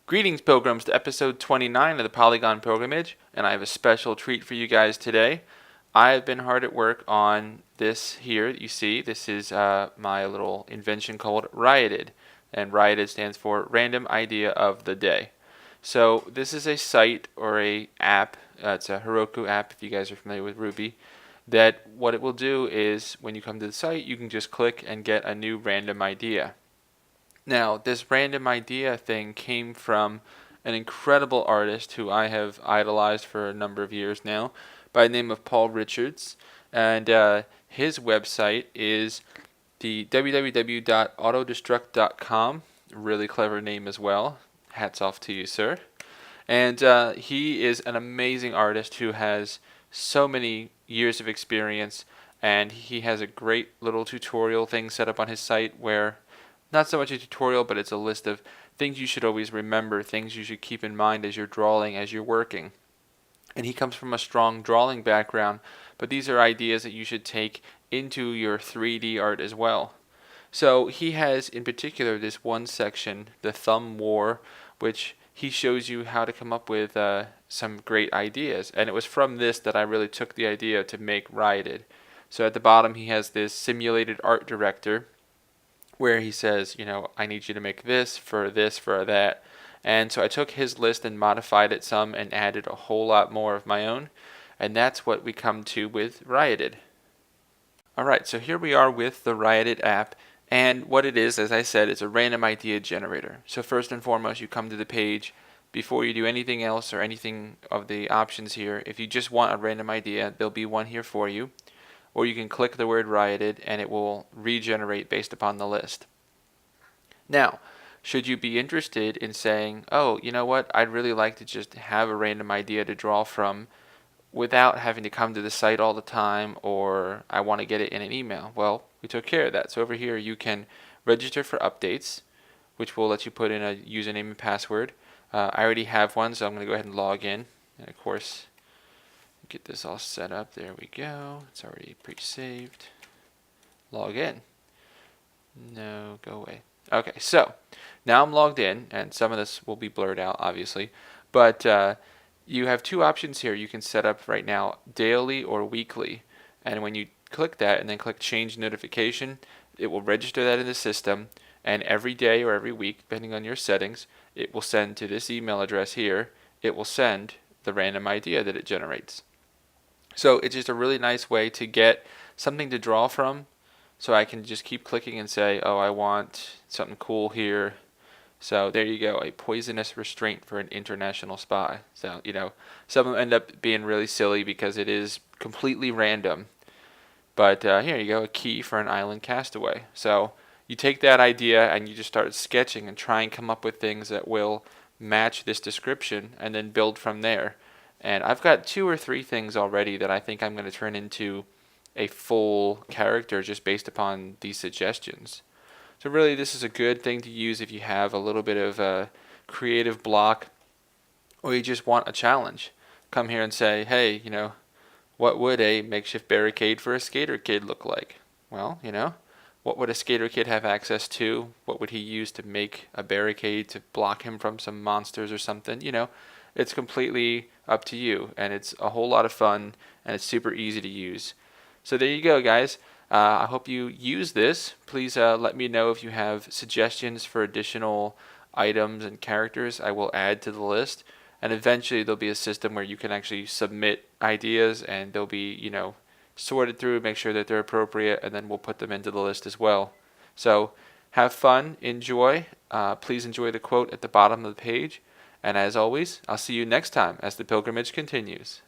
Greetings, Pilgrims, to episode 29 of the Polygon Pilgrimage, and I have a special treat for you guys today. I have been hard at work on this here that you see. This is my little invention called RIOT'D, and RIOT'D stands for Random Idea of the Day. So this is a site or a app, it's a Heroku app if you guys are familiar with Ruby, that what it will do is when you come to the site, you can just click and get a new random idea. Now, this random idea thing came from an incredible artist who I have idolized for a number of years now by the name of Paul Richards. And his website is the www.autodestruct.com. Really clever name as well. Hats off to you, sir. And he is an amazing artist who has so many years of experience, and he has a great little tutorial thing set up on his site where not so much a tutorial, but it's a list of things you should always remember, things you should keep in mind as you're drawing, as you're working. And he comes from a strong drawing background, but these are ideas that you should take into your 3D art as well. So he has in particular this one section, the thumb war, which he shows you how to come up with some great ideas. And it was from this that I really took the idea to make RIOT'D. So at the bottom he has this simulated art director, where he says, I need you to make this, for that. And so I took his list and modified it some and added a whole lot more of my own. And that's what we come to with RIOT'D. Alright, so here we are with the RIOT'D app. And what it is, as I said, it's a random idea generator. So first and foremost, you come to the page. Before you do anything else or anything of the options here, if you just want a random idea, there'll be one here for you. Or you can click the word RIOT'D and it will regenerate based upon the list. Now, should you be interested in saying, oh, you know what, I'd really like to just have a random idea to draw from without having to come to the site all the time, or I want to get it in an email. Well, we took care of that. So over here you can register for updates, which will let you put in a username and password. I already have one, so I'm going to go ahead and log in. And of course, get this all set up. There we go. It's already pre-saved. Log in. No, go away. Okay, so now I'm logged in, and some of this will be blurred out, obviously. But you have two options here. You can set up right now daily or weekly. And when you click that and then click change notification, it will register that in the system. And every day or every week, depending on your settings, it will send to this email address here. It will send the random idea that it generates. So it's just a really nice way to get something to draw from, so I can just keep clicking and say, oh, I want something cool here. So there you go, a poisonous restraint for an international spy. So, some of them end up being really silly because it is completely random. But here you go, a key for an island castaway. So you take that idea and you just start sketching and try and come up with things that will match this description and then build from there. And I've got 2 or 3 things already that I think I'm going to turn into a full character just based upon these suggestions. So really this is a good thing to use if you have a little bit of a creative block or you just want a challenge. Come here and say, hey, what would a makeshift barricade for a skater kid look like? Well, what would a skater kid have access to? What would he use to make a barricade to block him from some monsters or something? It's completely up to you, and it's a whole lot of fun, and it's super easy to use. So there you go, guys. I hope you use this. Please let me know if you have suggestions for additional items and characters I will add to the list. And eventually there'll be a system where you can actually submit ideas, and they'll be, sorted through, make sure that they're appropriate, and then we'll put them into the list as well. So have fun, enjoy. Please enjoy the quote at the bottom of the page. And as always, I'll see you next time as the pilgrimage continues.